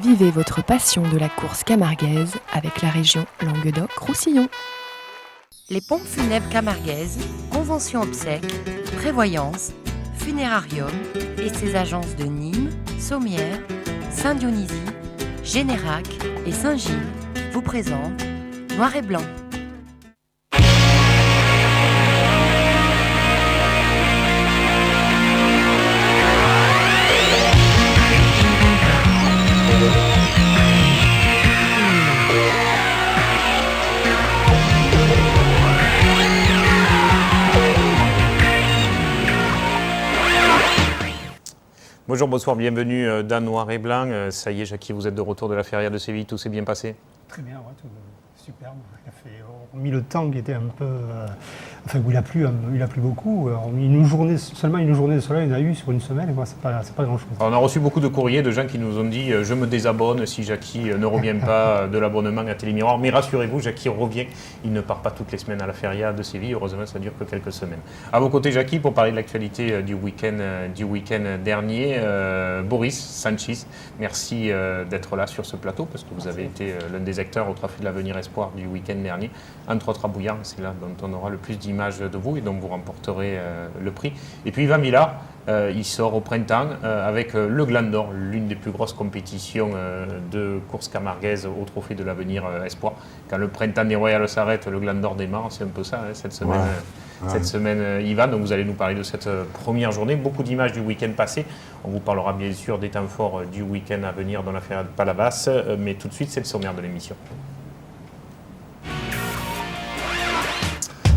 Vivez votre passion de la course camarguaise avec la région Languedoc-Roussillon. Les pompes funèbres camarguaises, convention obsèques, prévoyance, funérarium et ses agences de Nîmes, Sommières, Saint-Dionysie, Générac et Saint-Gilles vous présentent Noir et Blanc. Bonjour, bonsoir, bienvenue dans Noir et Blanc. Ça y est, Jackie, vous êtes de retour de la feria de Séville, tout s'est bien passé? Très bien, ouais, tout, superbe. On a mis le temps qui était un peu... enfin, où il a plu beaucoup. Seulement une journée de soleil, on a eu sur une semaine, et moi, c'est pas grand-chose. On a reçu beaucoup de courriers de gens qui nous ont dit « Je me désabonne si Jackie ne revient pas de l'abonnement à Télémiroir ». Mais rassurez-vous, Jackie revient. Il ne part pas toutes les semaines à la feria de Séville. Heureusement, ça dure que quelques semaines. À vos côtés, Jackie, pour parler de l'actualité du week-end dernier, Boris Sanchez, merci d'être là sur ce plateau parce que vous avez été l'un des acteurs au Trophée de l'Avenir Espoir du week-end dernier. Entre autres à Bouillard, c'est là dont on aura le plus d'images de vous et dont vous remporterez le prix. Et puis Yvan Millard, il sort au printemps avec le Gland d'Or, l'une des plus grosses compétitions de course camarguaise au Trophée de l'Avenir Espoir. Quand le printemps des Royales s'arrête, le Gland d'Or démarre, c'est un peu ça cette semaine. Ouais. Cette semaine, Yvan, donc vous allez nous parler de cette première journée. Beaucoup d'images du week-end passé. On vous parlera bien sûr des temps forts du week-end à venir dans la feria de Palavas. Mais tout de suite, c'est le sommaire de l'émission.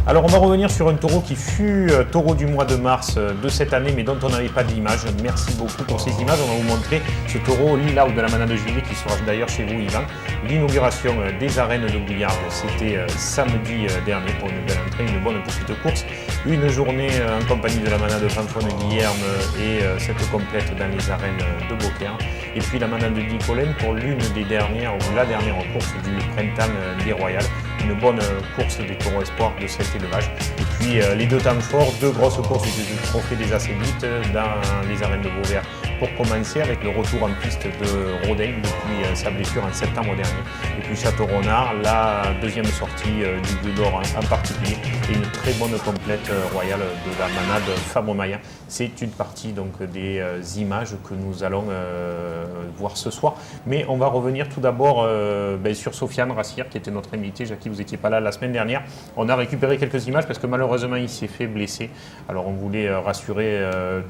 Alors on va revenir sur un taureau qui fut taureau du mois de mars de cette année mais dont on n'avait pas d'image. Merci beaucoup pour ces images. On va vous montrer ce taureau Lila de la manade de Gilet qui sera d'ailleurs chez vous, Yvan. L'inauguration des arènes de Bouillard, c'était samedi dernier pour une belle entrée, une bonne petite course. Une journée en compagnie de la manade de Fanfone Guillerme et cette complète dans les arènes de Beaucaire. Et puis la manade de Nicolène pour l'une des dernières ou la dernière course du printemps des Royales. Une bonne course des taureaux espoirs de cet élevage. Et puis les deux temps forts, deux grosses courses du Trophée des Acélites dans les arènes de Beauvert. Pour commencer avec le retour en piste de Rodin depuis sa blessure en septembre dernier. Et puis Château-Renard, la deuxième sortie du Bleu d'Or en particulier. Et une très bonne complète royale de la manade Fabre Maillan. C'est une partie donc des images que nous allons voir ce soir. Mais on va revenir tout d'abord sur Sofiane Rassir qui était notre invité. Jackie, vous n'étiez pas là la semaine dernière. On a récupéré quelques images parce que malheureusement il s'est fait blesser. Alors on voulait rassurer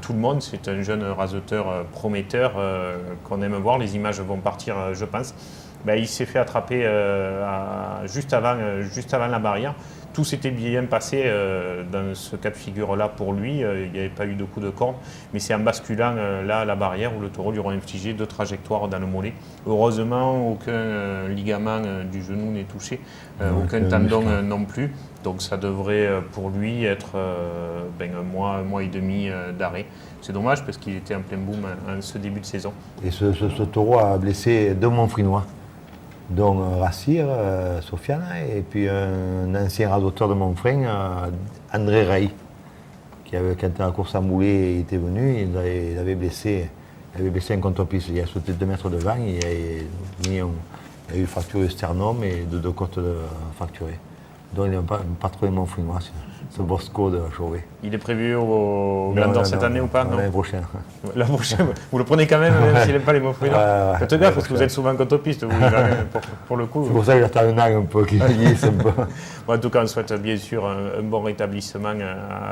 tout le monde. C'est un jeune raseteur prometteur qu'on aime voir. Les images vont partir, je pense. Il s'est fait attraper juste avant la barrière. Tout s'était bien passé dans ce cas de figure-là pour lui. Il n'y avait pas eu de coup de corde. Mais c'est en basculant là à la barrière où le taureau lui aura infligé deux trajectoires dans le mollet. Heureusement, aucun ligament du genou n'est touché, aucun tendon non plus. Donc ça devrait pour lui être un mois et demi d'arrêt. C'est dommage parce qu'il était en plein boom en ce début de saison. Et ce taureau a blessé deux Montfrinois, dont Rassir, Sofiane, et puis un ancien radoteur de Montfrin, André Rey, qui avait, quand la course à mouler il était venu, il avait blessé un contre-piste. Il a sauté 2 mètres devant, il a eu fracture du sternum et deux côtes fracturées. Donc il n'a pas trouvé Montfrinois, ce Bosco de Chauvet. Il est prévu au Gland d'Or cette année ou pas? Non, l'année prochaine. La prochaine, vous le prenez quand même s'il n'aime pas les Montfrinois. Faites gaffe parce que vous êtes souvent contre-piste, vous, pour le coup. C'est pour ça que j'attends un an un peu qu'il glisse un peu. En tout cas, on souhaite bien sûr un bon rétablissement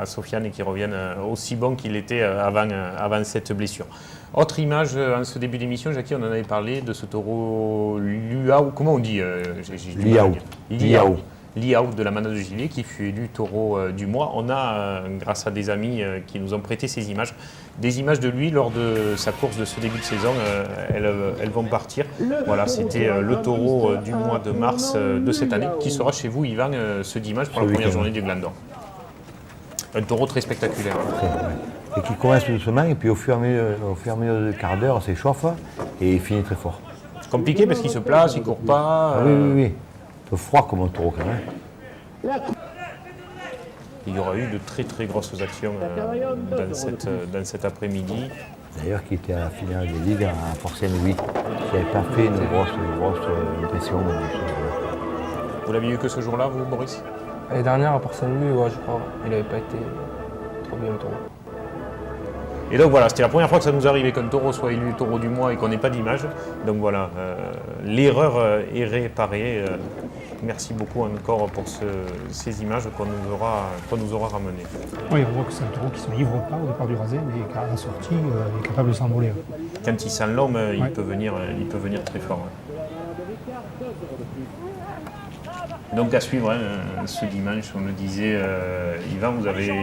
à Sofiane et qu'il revienne aussi bon qu'il était avant cette blessure. Autre image en ce début d'émission, Jackie, on en avait parlé de ce taureau Liao. Comment on dit Liao. Liao de la manade de Gilet qui fut élu taureau du mois. On a, grâce à des amis qui nous ont prêté ces images, des images de lui lors de sa course de ce début de saison. Elles vont partir. Voilà, c'était le taureau du mois de mars de cette année qui sera chez vous, Yvan, ce dimanche pour la première journée du Gland d'Or. Un taureau très spectaculaire. Et qui commence doucement et puis au fur et à mesure du quart d'heure, s'échauffe et il finit très fort. C'est compliqué parce qu'il se place, il ne court pas. Oui. Un peu froid comme un taureau quand même. Il y aura eu de très très grosses actions dans cet après-midi. D'ailleurs, qui était à la finale des ligues à Port Saint-Louis, qui n'avait pas fait une grosse impression. Vous l'aviez eu que ce jour-là, vous, Boris? L'année dernière, à Port Saint-Louis, ouais, je crois, il n'avait pas été trop bien le taureau. Et donc voilà, c'était la première fois que ça nous arrivait qu'un taureau soit élu taureau du mois et qu'on n'ait pas d'image. Donc voilà, l'erreur est réparée. Merci beaucoup encore pour ces images qu'on nous aura ramenées. Oui, on voit que c'est un taureau qui ne se livre pas au départ du rasé, mais qu'à la sortie, il est capable de s'envoler. Quand il sent l'homme, Ouais. il peut venir très fort. Donc à suivre ce dimanche, on le disait, Yvan,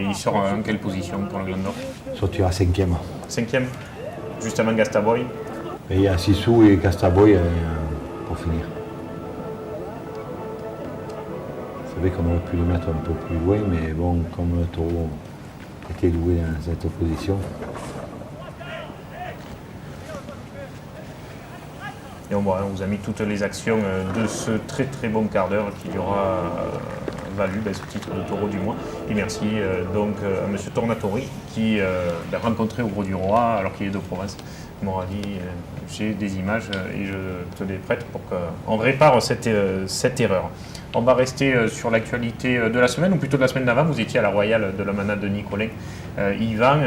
il sort en quelle position pour le Gland d'Or? Sortira 5e. 5e, juste avant Gastaboy. Et il y a Sissou et Castaboy pour finir. C'est vrai qu'on aurait pu le mettre un peu plus loin, mais bon, comme le taureau était doué dans cette position. Et on vous a mis toutes les actions de ce très très bon quart d'heure qui lui aura valu ce titre de taureau du mois. Et merci donc à M. Tornatori qui l'a rencontré au Gros du Roi alors qu'il est de province. Il m'aura dit j'ai des images et je te les prête pour qu'on répare cette erreur. On va rester sur l'actualité de la semaine, ou plutôt de la semaine d'avant. Vous étiez à la Royale de la manade de Nicolin. Yvan,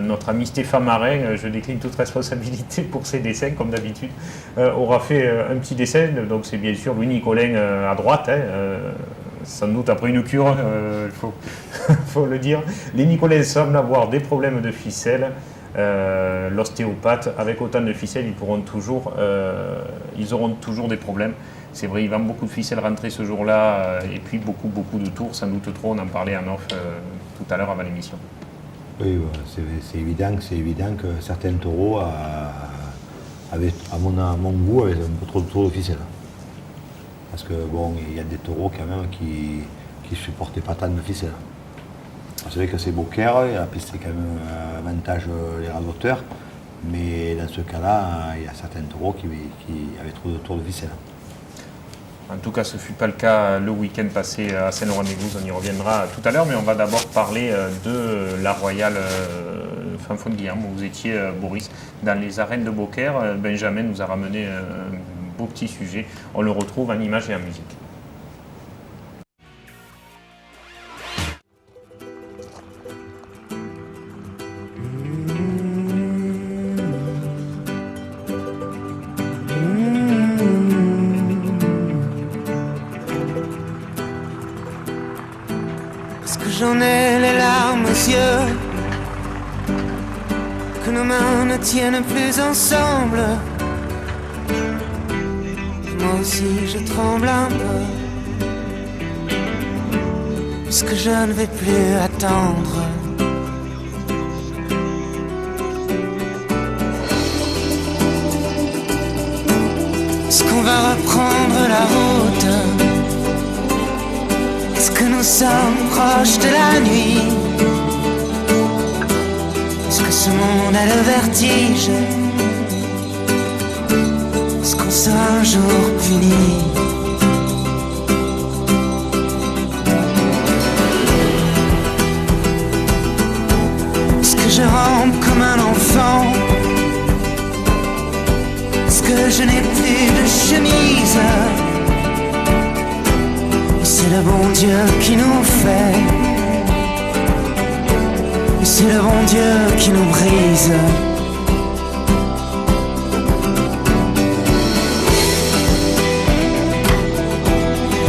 notre ami Stéphane Marin, je décline toute responsabilité pour ses dessins, comme d'habitude, aura fait un petit dessin. Donc c'est bien sûr lui, Nicolin, à droite. Sans doute après une cure, il faut le dire. Les Nicolins semblent avoir des problèmes de ficelle. L'ostéopathe, avec autant de ficelles, ils auront toujours des problèmes. C'est vrai, il va beaucoup de ficelles rentrer ce jour-là, et puis beaucoup de tours, sans doute trop. On en parlait en off tout à l'heure avant l'émission. Oui, c'est évident que certains taureaux, avaient, à mon goût, avaient un peu trop de tours de ficelle. Parce que bon, il y a des taureaux quand même qui ne supportaient pas tant de ficelles. C'est vrai que c'est Beaucaire, la piste est quand même avantage les radoteurs, mais dans ce cas-là, il y a certains taureaux qui avaient trop de tours de ficelle. En tout cas, ce ne fut pas le cas le week-end passé à Saint-Laurent-des-Gouzes. On y reviendra tout à l'heure, mais on va d'abord parler de la Royale fin fond de Guillaume, où vous étiez, Boris, dans les arènes de Beaucaire. Benjamin nous a ramené un beau petit sujet. On le retrouve en images et en musique. Parce que j'en ai les larmes aux yeux, que nos mains ne tiennent plus ensemble. Et moi aussi je tremble un peu, puisque je ne vais plus attendre. Est-ce qu'on va reprendre la route? Est-ce que nous sommes proches de la nuit? Est-ce que ce monde a le vertige? Est-ce qu'on sera un jour puni? Est-ce que je rampe comme un enfant? Est-ce que je n'ai plus de chemise? C'est le bon Dieu qui nous fait, et c'est le bon Dieu qui nous brise.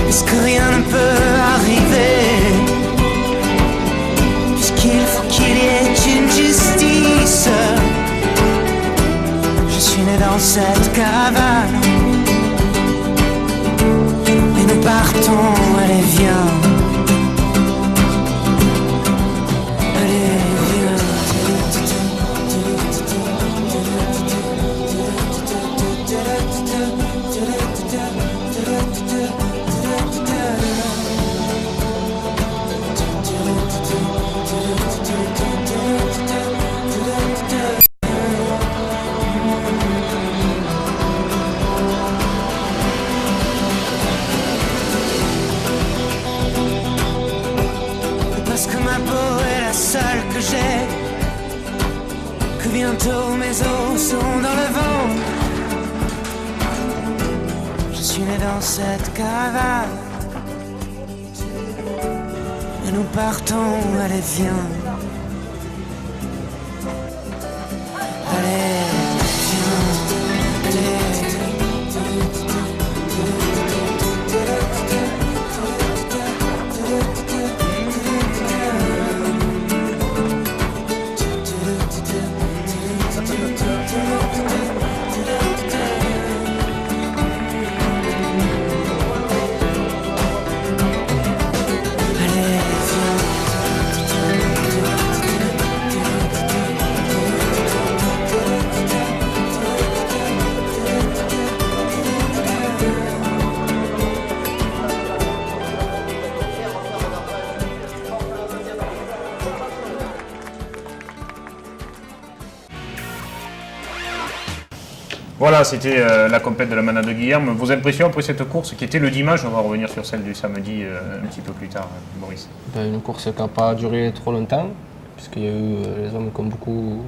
Est-ce que rien ne peut arriver, puisqu'il faut qu'il y ait une justice? Je suis né dans cette caravane, nous partons, allez viens. Allez viens. bateau, mes os sont dans le vent. Je suis né dans cette caravane. Et nous partons, allez viens. Allez, viens, allez. Voilà, c'était la compète de la Manade de Guilherme. Vos impressions après cette course qui était le dimanche? On va revenir sur celle du samedi un petit peu plus tard, Boris. Une course qui n'a pas duré trop longtemps, puisqu'il y a eu les hommes qui ont beaucoup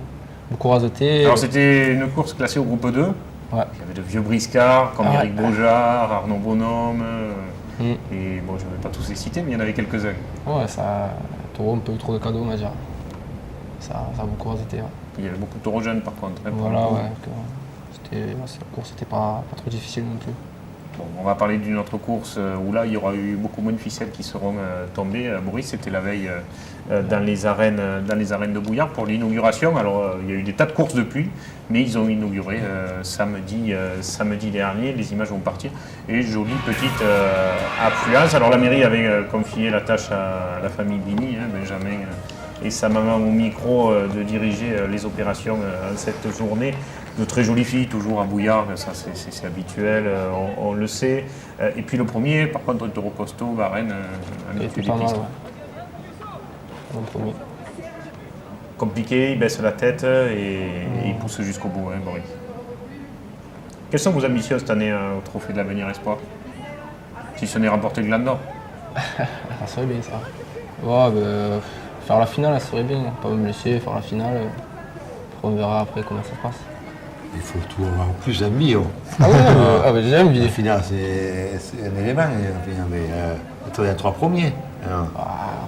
rasoté. Alors c'était une course classée au groupe 2. Ouais. Il y avait de vieux briscards comme Eric Beaujard, Arnaud Bonhomme. Et bon, je ne vais pas tous les citer, mais il y en avait quelques-uns. Ouais, ça, taureau un peu trop de cadeaux, on va dire. Ça a beaucoup rasoté. Ouais. Il y avait beaucoup de taureaux jeunes par contre. Hein, voilà, ouais. La course n'était pas trop difficile non plus. Bon, on va parler d'une autre course où là il y aura eu beaucoup moins de ficelles qui seront tombées. Boris, c'était la veille dans les arènes de Bouillard pour l'inauguration. Alors il y a eu des tas de courses depuis, mais ils ont inauguré samedi dernier. Les images vont partir et jolie petite affluence. Alors la mairie avait confié la tâche à la famille Bini, Benjamin et sa maman au micro de diriger les opérations cette journée. De très jolies filles, toujours à Bouillard, ça c'est habituel, on le sait. Et puis le premier, par contre, le taureau costaud, Varenne, un Il peu était pas mal, d'épices. Le premier. Compliqué, il baisse la tête et il pousse jusqu'au bout, Boris. Quelles sont vos ambitions cette année au Trophée de l'Avenir Espoir? Si ce n'est remporter le Gland d'Or. Ça serait bien ça. Ouais, faire la finale, ça serait bien. Pas me blesser, faire la finale. Après, on verra après comment ça se passe. Il faut tout avoir plus d'amis. Ah ouais, j'ai envie. La finale, c'est un élément. Il y a 3 premiers. Alors,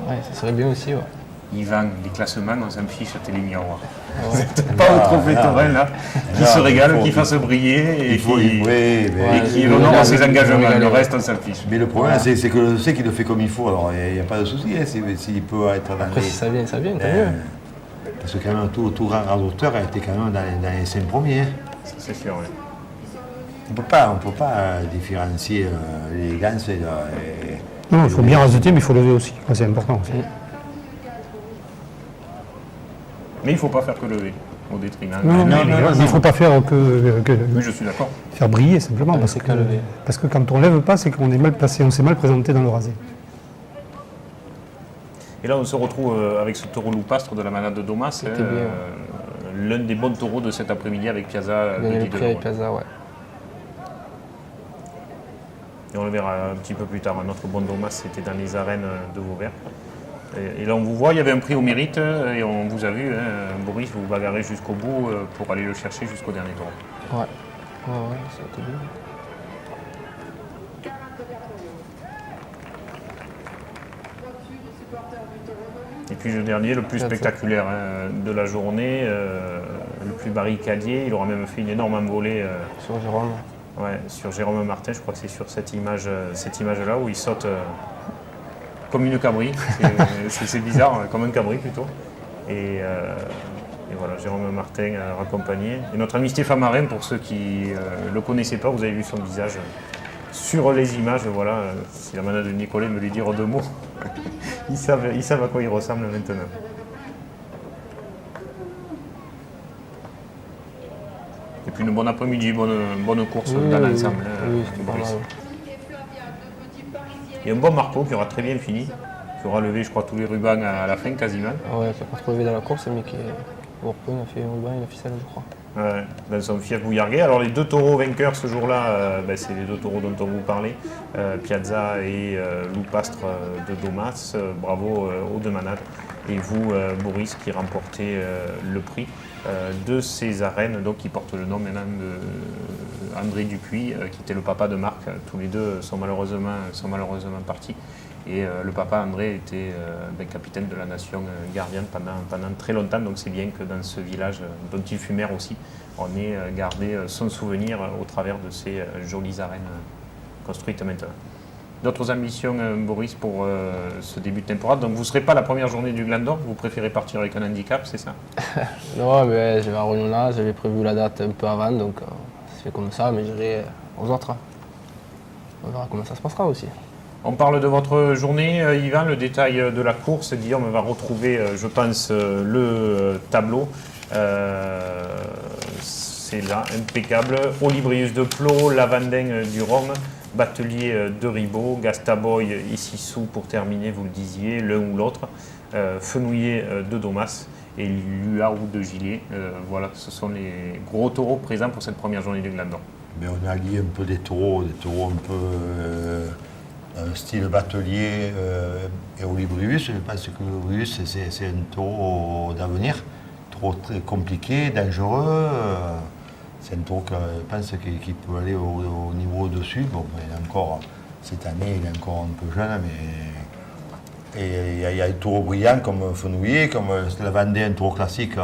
Ouais, ça serait bien aussi. Ouais. Yvan, les classements, on s'en fiche à Télémiroir. Ouais. Pas au Trophée Touraine, là, qui se régale, qui fasse il briller et faut, qui Ouais, honore à ses engagements. régaler, Le ouais. reste, on s'en fiche. Mais le problème, c'est que je sais qu'il le fait comme il faut. Alors, il n'y a pas de souci s'il peut être dans Après, les... si ça vient, tant mieux. Parce que quand même, tout grand radoteur a été quand même dans les 5 premiers. Ça, c'est sûr, oui. On peut pas différencier l'élégance et... Non, il faut bien raseter, mais il faut lever aussi. C'est important aussi. Mais il ne faut pas faire que lever, au détriment. Non, mais il ne faut pas faire que Oui, je suis d'accord. faire briller simplement. Ouais, Parce c'est que, qu'à lever. parce que quand on ne lève pas, c'est qu'on est mal placé, on s'est mal présenté dans le rasé. Et là, on se retrouve avec ce taureau loupastre de la Manade de Domas, C'était bien, l'un des bons taureaux de cet après-midi avec Piazza. Gagner de le prix avec Piazza, ouais. Et on le verra un petit peu plus tard. Notre bon Domas, c'était dans les arènes de Vauvert. Et là, on vous voit, il y avait un prix au mérite et on vous a vu, Boris, vous bagarrez jusqu'au bout pour aller le chercher jusqu'au dernier tour. Ouais, ça a été bien. Et puis le dernier, le plus spectaculaire de la journée, le plus barricadier, il aura même fait une énorme envolée Sur Jérôme. sur Jérôme Martin. Je crois que c'est sur cette image-là où il saute comme une cabri. C'est bizarre, comme un cabri plutôt. Et voilà, Jérôme Martin raccompagné. Et notre ami Stéphane Marin, pour ceux qui ne le connaissaient pas, vous avez vu son visage sur les images. Voilà, si la manade de Nicolas me lui dire 2 mots, ils savent à quoi il ressemble maintenant. Et puis une bonne après-midi, bonne course dans l'ensemble. Oui, c'était pas mal. Il y a un bon Marco qui aura très bien fini, qui aura levé, je crois, tous les rubans à la fin quasiment. Ouais, qui n'a pas trop levé dans la course, mais qui est au repos, il a fait un ruban et la ficelle, je crois. Ouais, dans son fief bouillarguais. Alors les 2 taureaux vainqueurs ce jour-là, c'est les 2 taureaux dont on vous parlait, Piazza et Loupastre de Domas. Bravo aux 2 manades. Et vous, Boris, qui remportez le prix. de ces arènes, donc qui portent le nom maintenant d'André Dupuis, qui était le papa de Marc. Tous les deux sont malheureusement partis. Et le papa André était capitaine de la nation gardienne pendant très longtemps, donc c'est bien que dans ce village dont il fut maire aussi, on ait gardé son souvenir au travers de ces jolies arènes construites maintenant. D'autres ambitions, Boris, pour ce début de temporade? Donc vous ne serez pas la première journée du Gland d'Or, vous préférez partir avec un handicap, c'est ça? Non, mais je vais à Renona, j'avais prévu la date un peu avant, donc c'est fait comme ça, mais j'irai aux autres. On verra comment ça se passera aussi. On parle de votre journée, Yvan, le détail de la course. Guillaume va retrouver, je pense, le tableau. C'est là, impeccable. Olibrius de Plot, Lavandin du Rhum, Batelier de Ribot, Gastaboy ici sous pour terminer, vous le disiez, l'un ou l'autre. Fenouillet de Domas et Luau de Gilet. Voilà, ce sont les gros taureaux présents pour cette première journée du Gland d'Or. Mais on a lié un peu des taureaux un peu style Batelier et Olibrius. Je pense que l'Olibrius, c'est un taureau d'avenir, trop très compliqué, dangereux. C'est un taureau que je pense qu'il peut aller au niveau au-dessus. Bon, il est encore, cette année, il est encore un peu jeune, mais et il y a des taureaux brillants comme Fenouillet, comme la Vendée, un taureau classique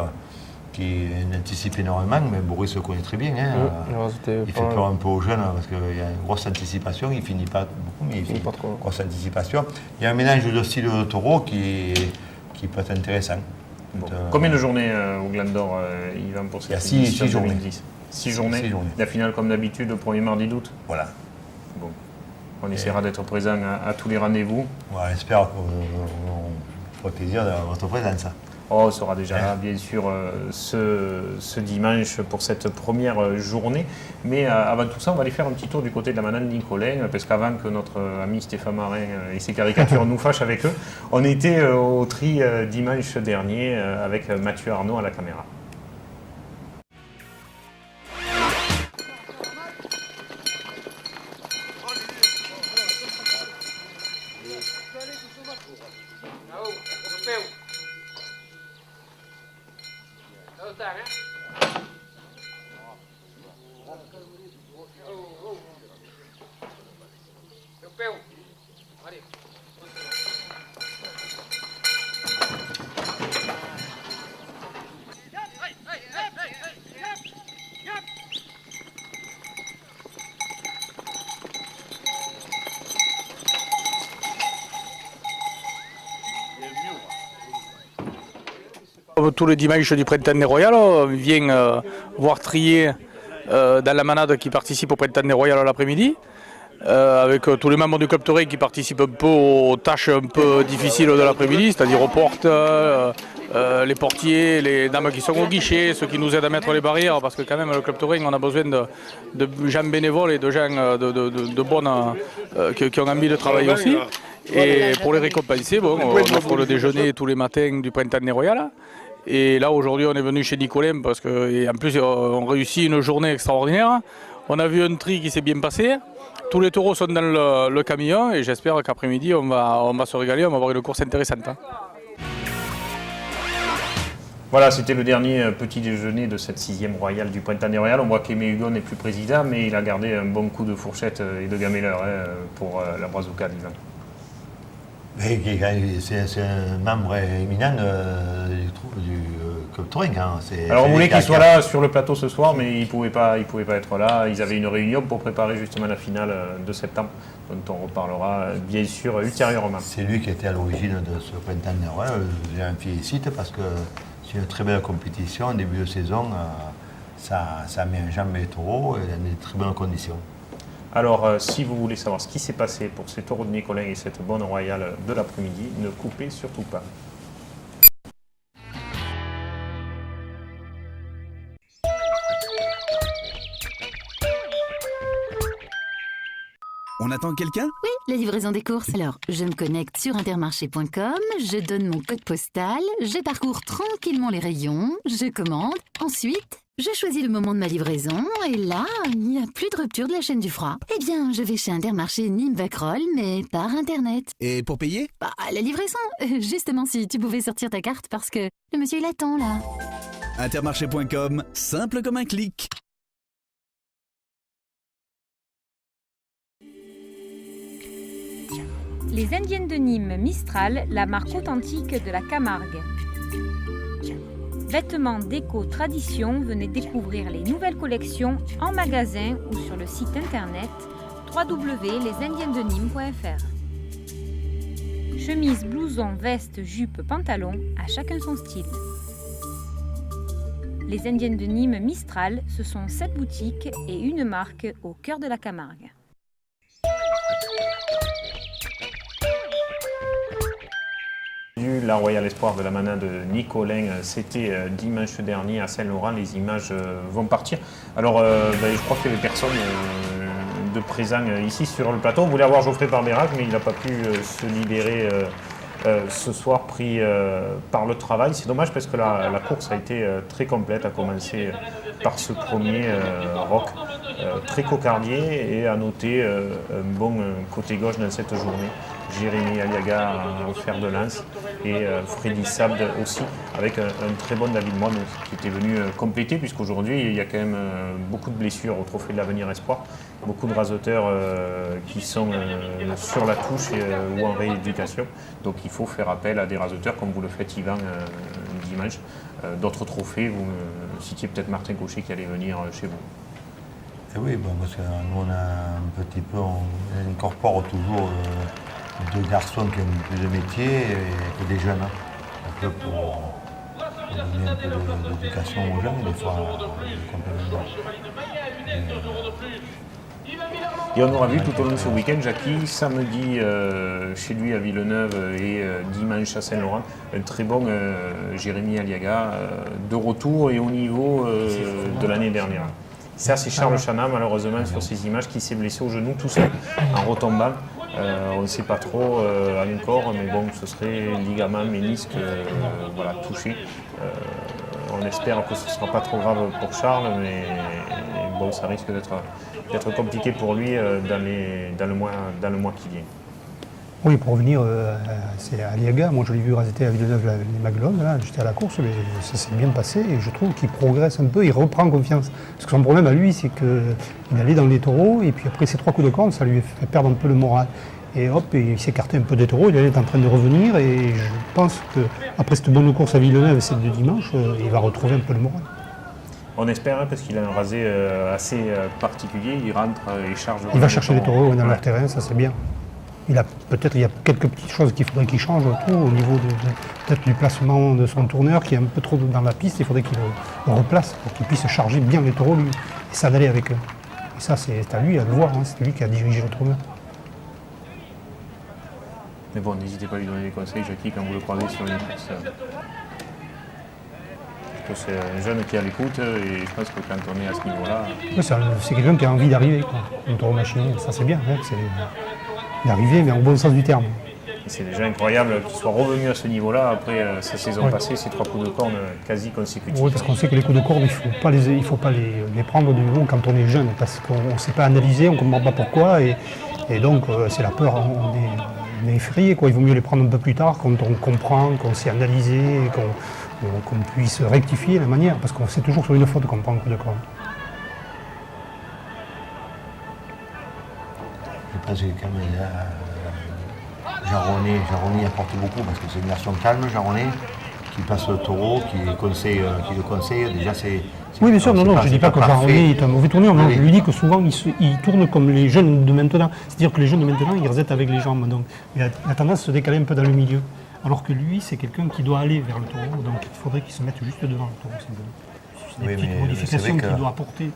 qui anticipe énormément, mais Boris le connaît très bien. Hein. Il fait peur un peu aux jeunes parce qu'il y a une grosse anticipation, il ne finit pas beaucoup, mais il finit pas trop. Grosse anticipation. Il y a un mélange de styles de taureau qui peut être intéressant. Bon. Combien de journées au Gland d'Or, Yvan, pour cette édition 6 journées. 6 journées. 6 journées. La finale, comme d'habitude, le premier mardi d'août. Voilà. Bon. On essaiera d'être présent à tous les rendez-vous. Ouais, j'espère qu'on fera plaisir d'avoir votre présence. Oh, on sera déjà là, bien sûr, ce dimanche pour cette première journée. Mais avant tout ça, on va aller faire un petit tour du côté de la Manade Nicolin, parce qu'avant que notre ami Stéphane Marin et ses caricatures nous fâchent avec eux, on était au tri dimanche dernier avec Mathieu Arnaud à la caméra. Tous les dimanches du Printemps des Royales, on vient voir trier dans la manade qui participe au Printemps des Royales l'après-midi, avec tous les membres du Club Taurin qui participent un peu aux tâches un peu difficiles de l'après-midi, c'est-à-dire aux portes, les portiers, les dames qui sont au guichet, ceux qui nous aident à mettre les barrières, parce que quand même le Club Taurin, on a besoin de gens bénévoles et de gens de bonnes qui ont envie de travailler aussi. Et pour les récompenser, bon, on offre le déjeuner tous les matins du Printemps des Royales. Et là, aujourd'hui, on est venu chez Nicolin parce qu'en plus, on réussit une journée extraordinaire. On a vu un tri qui s'est bien passé. Tous les taureaux sont dans le camion et j'espère qu'après-midi, on va se régaler, on va avoir une course intéressante. Voilà, c'était le dernier petit déjeuner de cette 6e royale du Printemps des Royales. On voit qu'Aimé Hugon n'est plus président, mais il a gardé un bon coup de fourchette et de gamelleur pour la Brazuca d'Yvan. C'est un membre éminent du Club Taurin. Hein. Alors on voulait qu'il soit là sur le plateau ce soir, mais il ne pouvait pas être là. Ils avaient une réunion pour préparer justement la finale de septembre, dont on reparlera bien sûr ultérieurement. C'est lui qui était à l'origine de ce Printemps des Royales. Je le félicite parce que c'est une très belle compétition. En début de saison, ça met en jambe les taureaux et dans de très bonnes conditions. Alors, si vous voulez savoir ce qui s'est passé pour ces taureaux de Nicolin et cette bonne royale de l'après-midi, ne coupez surtout pas. On attend quelqu'un ? Oui, la livraison des courses. Alors, je me connecte sur intermarché.com, je donne mon code postal, je parcours tranquillement les rayons, je commande. Ensuite, je choisis le moment de ma livraison et là, il n'y a plus de rupture de la chaîne du froid. Eh bien, je vais chez Intermarché Nîmes-Vacrolles, mais par Internet. Et pour payer ? Bah, la livraison. Justement, si tu pouvais sortir ta carte parce que le monsieur, il attend là. Intermarché.com, simple comme un clic. Les Indiennes de Nîmes Mistral, la marque authentique de la Camargue. Vêtements déco tradition, venez découvrir les nouvelles collections en magasin ou sur le site internet www.lesindiennesdenîmes.fr. Chemise, blouson, veste, jupe, pantalon, à chacun son style. Les Indiennes de Nîmes Mistral, ce sont 7 boutiques et une marque au cœur de la Camargue. La Royal Espoir de la Mana de Nicolin, c'était dimanche dernier à Saint-Laurent. Les images vont partir. Alors, je crois qu'il y avait personne de présent ici sur le plateau. On voulait avoir Geoffrey Barberac, mais il n'a pas pu se libérer ce soir, pris par le travail. C'est dommage parce que la course a été très complète, à commencer par ce premier rock très cocardier, et à noter un bon côté gauche dans cette journée. Jérémy Aliaga au fer de lance et Freddy Sabd aussi, avec un très bon David Moine qui était venu compléter, puisqu'aujourd'hui il y a quand même beaucoup de blessures au Trophée de l'Avenir Espoir, beaucoup de raseteurs qui sont sur la touche ou en rééducation, donc il faut faire appel à des raseteurs comme vous le faites Yvan dimanche. D'autres trophées, vous me citiez peut-être Martin Cochet qui allait venir chez vous. Et oui, parce que nous on a un petit peu, on incorpore toujours deux garçons qui ont plus de métier et des jeunes, un peu pour donner un peu d'éducation aux jeunes, des fois complètement. Et on aura vu tout au long de ce week-end, Jackie, samedi chez lui à Villeneuve et dimanche à Saint-Laurent, un très bon Jérémy Aliaga de retour et au niveau de l'année dernière. Ça, c'est Charles Chana, malheureusement, sur ces images, qui s'est blessé au genou tout seul en retombant. On ne sait pas trop encore, mais bon, ce serait ligament, ménisque, touché. On espère que ce ne sera pas trop grave pour Charles, mais bon, ça risque d'être compliqué pour lui dans le mois qui vient. Oui, pour revenir, c'est Aliaga. Moi, je l'ai vu raseter à Villeneuve les Maglones, là, j'étais à la course, mais ça s'est bien passé et je trouve qu'il progresse un peu, il reprend confiance. Parce que son problème à lui, c'est qu'il allait dans les taureaux et puis après ces 3 coups de corne, ça lui fait perdre un peu le moral. Et hop, il s'écartait un peu des taureaux, il est en train de revenir et je pense qu'après cette bonne course à Villeneuve, celle de dimanche, il va retrouver un peu le moral. On espère, parce qu'il a un rasé assez particulier, il rentre et charge. Il va chercher les taureaux dans leur terrain, ça c'est bien. Il y a quelques petites choses qu'il faudrait qu'il change autour, au niveau peut-être du placement de son tourneur qui est un peu trop dans la piste. Il faudrait qu'il le replace pour qu'il puisse charger bien les taureaux lui, et s'en aller avec eux. Et ça, c'est à lui à le voir, hein, c'est lui qui a dirigé le tourneur. Mais bon, n'hésitez pas à lui donner des conseils, Jackie, quand vous le croisez sur une course. C'est un jeune qui est à l'écoute et je pense que quand on est à ce niveau-là. Oui, c'est quelqu'un qui a envie d'arriver, un taureau machinier, ça c'est bien. Hein, c'est d'arriver, mais en bon sens du terme. C'est déjà incroyable qu'il soit revenu à ce niveau-là après sa saison passée, ces 3 coups de corne quasi consécutifs. Oui, parce qu'on sait que les coups de corne, il ne faut pas les prendre de nouveau quand on est jeune, parce qu'on ne sait pas analyser, on ne comprend pas pourquoi, et donc c'est la peur, on est effrayé. Il vaut mieux les prendre un peu plus tard, quand on comprend, qu'on sait analyser, qu'on puisse rectifier la manière, parce qu'on sait toujours sur une faute qu'on prend un coup de corne. Je pense que quand même, Jaronnet apporte beaucoup parce que c'est une version calme, Jaronnet, qui passe le taureau, qui le conseille. Déjà, oui, bien sûr, je ne dis pas que Jaronnet est un mauvais tourneur, non, je lui dis que souvent il tourne comme les jeunes de maintenant. C'est-à-dire que les jeunes de maintenant, ils resettent avec les jambes. Donc il a tendance à se décaler un peu dans le milieu. Alors que lui, c'est quelqu'un qui doit aller vers le taureau, donc il faudrait qu'il se mette juste devant le taureau. C'est des petites modifications qu'il doit apporter.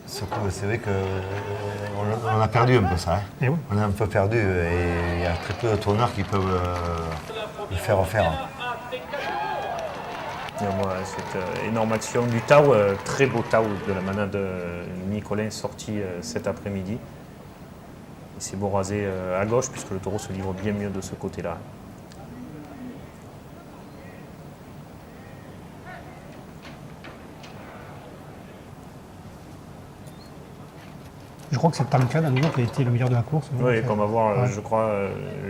C'est vrai qu'on a perdu un peu ça. Hein. Oui. On a un peu perdu et il y a très peu de tourneurs qui peuvent le faire refaire. Cette énorme action du Tau, très beau Tau de la Mana de Nicolin sorti cet après-midi. C'est beau rasé à gauche puisque le taureau se livre bien mieux de ce côté-là. Je crois que c'est Tancred à nouveau qui a été le meilleur de la course. Oui, qu'on va voir, je crois,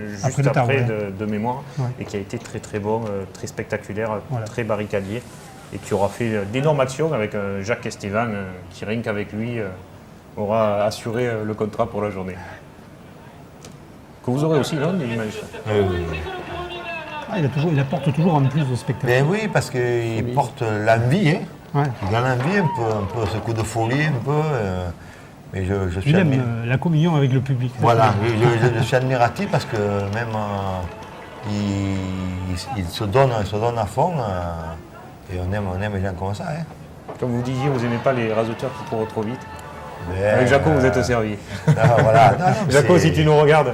juste après de mémoire, et qui a été très très bon, très spectaculaire, très barricadier. et qui aura fait d'énormes actions avec Jacques Esteban, qui rien qu'avec lui aura assuré le contrat pour la journée. Que vous aurez aussi, non, dimanche. Ah, il apporte toujours en plus de spectacles. Ben oui, parce qu'il porte l'envie, hein. Ouais. Il a l'envie un peu, ce coup de folie un peu. Mais je suis Il aime la communion avec le public. Voilà, je suis admiratif parce que même il se donne à fond et on aime les gens comme ça. Hein. Comme vous disiez, vous n'aimez pas les raseteurs qui courent trop vite. Ben, Avec Jaco, vous êtes servi. Voilà. Jaco, si tu nous regardes.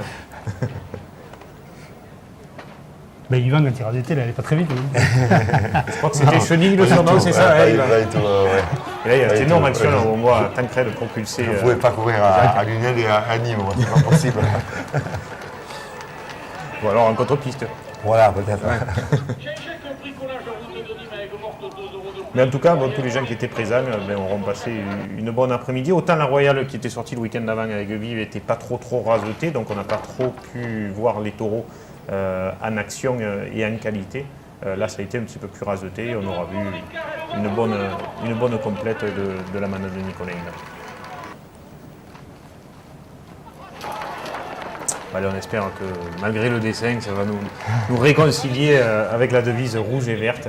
Ben, Yvan, quand il rasetait, il n'allait pas très vite. Hein. Je crois que c'était Chenille le surnom, c'est ça, ouais, Yvan. pas du tout, ouais. Et là, il y a Pas cette du énorme tout, action ouais. là, où on voit Tancred propulser. Vous ne pouvez pas courir à Lunel et à Nîmes, c'est pas possible. Ou alors en contre-piste. Voilà, peut-être. Mais en tout cas, bon, tous les gens qui étaient présents auront passé une bonne après-midi. Autant la Royale qui était sortie le week-end d'avant avec Vive n'était pas trop rasetée, donc on n'a pas trop pu voir les taureaux en action et en qualité. Là, ça a été un petit peu plus raseté. On aura vu une bonne complète de la manade de Nicolas. Allez, on espère que malgré le dessin, ça va nous réconcilier avec la devise rouge et verte,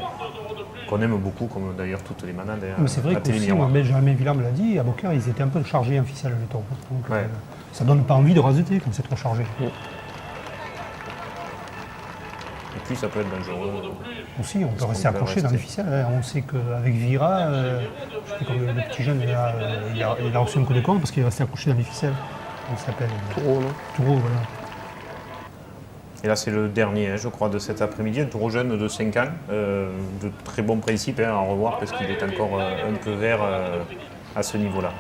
qu'on aime beaucoup, comme d'ailleurs toutes les manades. Mais c'est vrai que Benjamin Villard me l'a dit, à Beaucaire, ils étaient un peu chargés en ficelle, les taureaux. Donc Ouais. ça donne pas envie de raseter quand c'est trop chargé. Et puis ça peut être dangereux. Aussi, on peut rester accroché dans les ficelles. Hein. On sait qu'avec Vira, je sais que le petit jeune, il a reçu un coup de compte parce qu'il est resté accroché dans les ficelles. Il s'appelle Taureau, non? Taureau, voilà. Et là, c'est le dernier, je crois, de cet après-midi. Un taureau jeune de 5 ans, de très bons principes à revoir parce qu'il est encore un peu vert à ce niveau-là.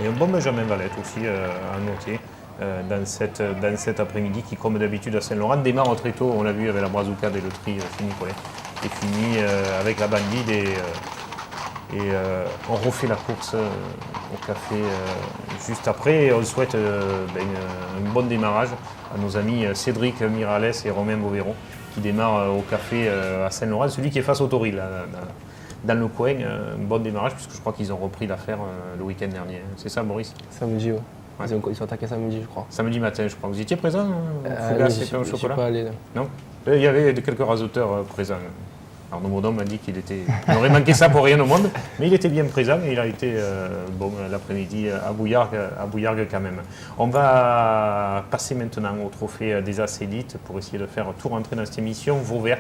Et un bon Benjamin Valette aussi à noter dans cet après-midi qui, comme d'habitude à Saint-Laurent, démarre très tôt. On l'a vu avec la Brazucade et le tri Saint-Nicolas. Et finit avec la Bandide et on refait la course au café juste après. Et on souhaite un bon démarrage à nos amis Cédric Mirales et Romain Bovero qui démarrent au café à Saint-Laurent. Celui qui est face au Toril, là, dans le coin, un bon démarrage puisque je crois qu'ils ont repris l'affaire le week-end dernier. C'est ça, Maurice? Samedi, ouais. Ouais. Ils sont attaqués samedi, je crois. Samedi matin, je crois. Vous étiez présent Fougas et pain au Je chocolat? suis pas allé. Non. Il y avait quelques raseteurs présents. Arnaud Baudon m'a dit qu'il aurait manqué ça pour rien au monde, mais il était bien présent et il a été bon l'après-midi à Bouillargues quand même. On va passer maintenant au trophée des As Élites pour essayer de faire tout rentrer dans cette émission. Vauvert,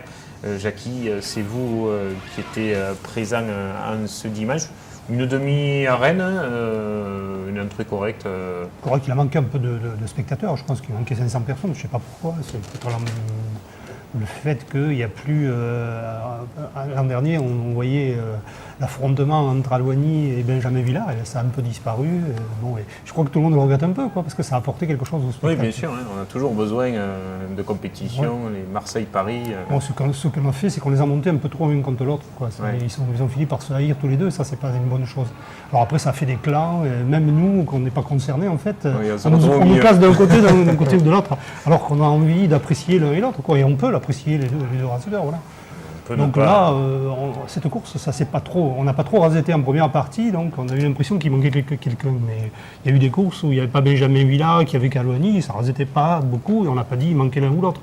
Jackie, c'est vous qui étiez présent en ce dimanche. Une demi-arène, une entrée correcte. Correct, il a manqué un peu de spectateurs. Je pense qu'il manquait 500 personnes, je ne sais pas pourquoi. C'est peut-être le fait qu'il n'y a plus... l'an dernier, on voyait l'affrontement entre Alouani et Benjamin Villard, et ça a un peu disparu. Bon, et je crois que tout le monde le regrette un peu, parce que ça a apporté quelque chose au spectacle. Oui, bien sûr, hein, on a toujours besoin de compétition, les Marseille-Paris. Bon, ce qu'on a fait, c'est qu'on les a montés un peu trop l'un contre l'autre. Ils ont fini par se haïr tous les deux, ça c'est pas une bonne chose. Alors après, ça fait des clans, et même nous, qu'on n'est pas concernés, en fait, on nous place d'un côté ou de l'autre, alors qu'on a envie d'apprécier l'un et l'autre, et on peut l'apprécier les deux raseteurs, voilà. Donc là, cette course, ça c'est pas trop. On n'a pas trop raseté en première partie, donc on a eu l'impression qu'il manquait quelqu'un. Mais il y a eu des courses où il n'y avait pas Benjamin Villard, qui avait qu'Alouani, ça rasetait pas beaucoup, et on n'a pas dit qu'il manquait l'un ou l'autre.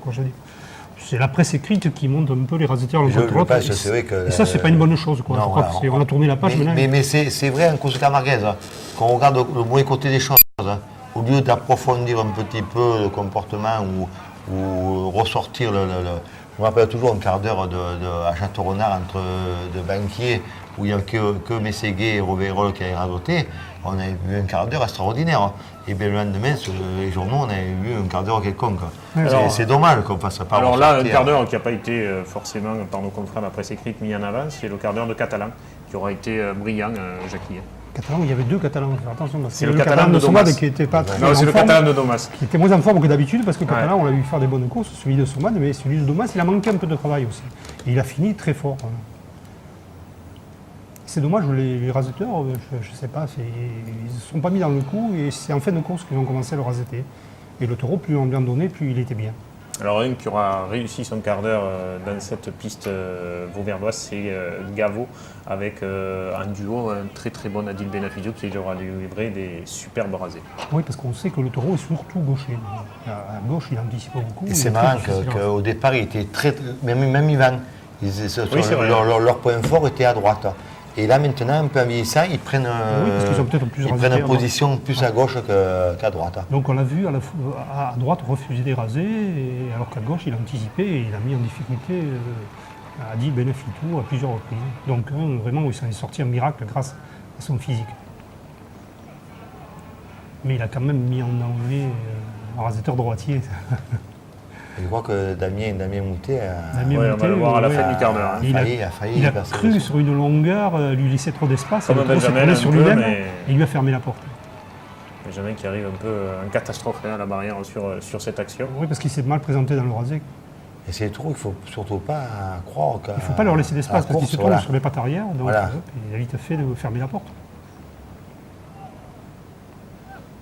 C'est la presse écrite qui monte un peu les raseteurs l'un contre l'autre. Et ça, c'est pas une bonne chose. Quoi. Non, on a tourné la page maintenant. Mais c'est vrai en course camarguaise, quand on regarde le mauvais côté des choses, au lieu d'approfondir un petit peu le comportement ou ressortir je me rappelle toujours un quart d'heure à Château-Renard entre deux banquiers où il n'y a que Mességuet et Roverol qui avaient radoté. On avait vu un quart d'heure extraordinaire. Et bien le lendemain, sur les journaux, on avait vu un quart d'heure quelconque. C'est dommage qu'on fasse pas. Alors là, un quart d'heure qui n'a pas été forcément par nos confrères de la presse écrite mis en avant, c'est le quart d'heure de Catalan, qui aura été brillant, Jackie. Catalan, il y avait deux Catalans, attention. C'est le Catalan de Domas qui était pas très Non, c'est le Catalan de Domas. Qui était moins en forme que d'habitude parce que le Catalan, on l'a vu faire des bonnes courses, celui de Somad, mais celui de Domas, il a manqué un peu de travail aussi. Et il a fini très fort. C'est dommage, les raseteurs, je ne sais pas, ils ne se sont pas mis dans le coup et c'est en fin de course qu'ils ont commencé à le raseter. Et le taureau, plus on lui en donnait, plus il était bien. Alors un qui aura réussi son quart d'heure dans cette piste vauverdoise, c'est Gaveau, avec en duo un très très bon Adil Benafidjo qui aura livré des superbes rasés. Oui, parce qu'on sait que le taureau est surtout gaucher. À gauche, il anticipe beaucoup. Et c'est marrant qu'au départ, il était même Ivan, leur point fort était à droite. Et là maintenant, un peu en vieillissant, ils prennent, une position plus à gauche qu'à droite. Donc on l'a vu à droite refuser des rasés, alors qu'à gauche il a anticipé et il a mis en difficulté Adil Benafidjo à plusieurs reprises. Donc vraiment il s'en est sorti un miracle grâce à son physique. Mais il a quand même mis en danger un rasetteur droitier. Je crois que Damien Moutet on va le voir à la fin du quart d'heure. a failli. Il a cru sur une longueur, lui laisser trop d'espace, et le taureau s'est collé sur lui-même et il lui a fermé la porte. Benjamin qui arrive un peu en catastrophe à la barrière sur cette action. Oui, parce qu'il s'est mal présenté dans le rasé. Et c'est les taureaux qu'il ne faut surtout pas croire. Il ne faut pas leur laisser d'espace parce qu'ils se tournent sur les pattes arrière, donc il a vite fait de fermer la porte.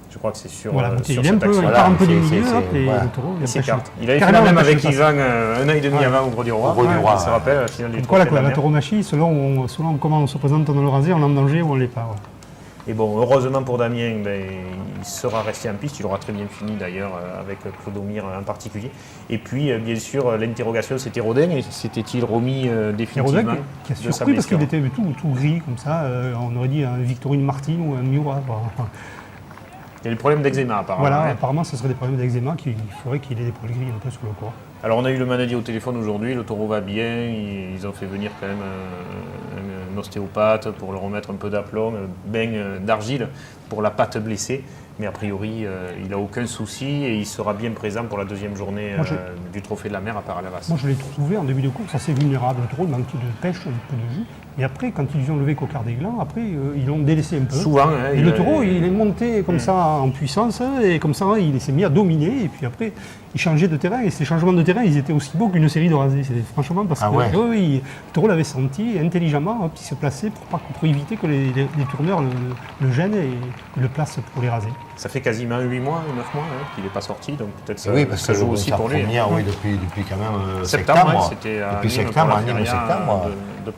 Je crois que c'est sur, il cette action. Il part un peu du milieu, et le taureau il s'écarte. Il avait fait la même avec Ivan un an et demi avant au Gros du Roi. On se rappelle, la finale du trophée de la mer. La tauromachie, selon comment on se présente dans le rasé, on est en danger ou on ne l'est pas. Et bon, heureusement pour Damien, il sera resté en piste, il aura très bien fini d'ailleurs avec Clodomir en particulier. Et puis, bien sûr, l'interrogation c'était Rodin, et s'était-il remis définitivement Rodin qui a surpris parce qu'il était tout gris comme ça, on aurait dit un Victorine Martin ou un Miura. Il y a des problèmes d'eczéma apparemment. Voilà, apparemment ce serait des problèmes d'eczéma qu'il faudrait qu'il ait des poils gris un peu sur le corps. Alors on a eu le Manadi au téléphone aujourd'hui, le taureau va bien, ils ont fait venir quand même un ostéopathe pour le remettre un peu d'aplomb, un bain d'argile pour la patte blessée. Mais a priori, il n'a aucun souci et il sera bien présent pour la deuxième journée du Trophée de la Mer à Paralavas. Moi je l'ai trouvé en début de course assez vulnérable, le taureau, il manquait de pêche, un peu de jus. Et après, quand ils ont levé Coquard des Glands, après ils l'ont délaissé un peu. Souvent. Et le taureau, il est monté comme ça en puissance, et comme ça il s'est mis à dominer. Et puis après, il changeait de terrain. Et ces changements de terrain, ils étaient aussi beaux qu'une série de rasés. Franchement, parce que le taureau l'avait senti intelligemment, il se plaçait pour éviter que les tourneurs le gênent et le placent pour les raser. Ça fait quasiment 8 mois, 9 mois qu'il n'est pas sorti, donc peut-être ça joue aussi pour lui. Depuis quand même septembre. C'était depuis septembre,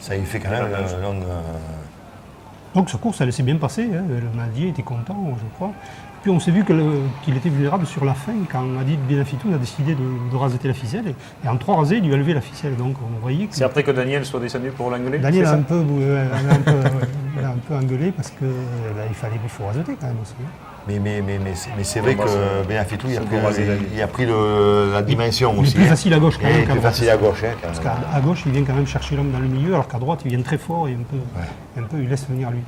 ça y fait quand même long. Donc sa course, elle s'est bien passée, le Manadier était content, je crois. Puis on s'est vu qu'il était vulnérable sur la fin, quand Adil Benafidjo a décidé de raseter la ficelle. Et en 3 rasés, il lui a levé la ficelle. Donc on voyait que... C'est après que Daniel soit descendu pour l'engueuler. Daniel a un peu engueulé parce qu'il faut raseter quand même aussi. Mais c'est vrai que Benafidjo il a pris la dimension aussi. Il est plus facile à gauche quand même. Plus facile à gauche. Parce qu'à gauche, il vient quand même chercher l'homme dans le milieu, alors qu'à droite, il vient très fort et un peu il laisse venir lui.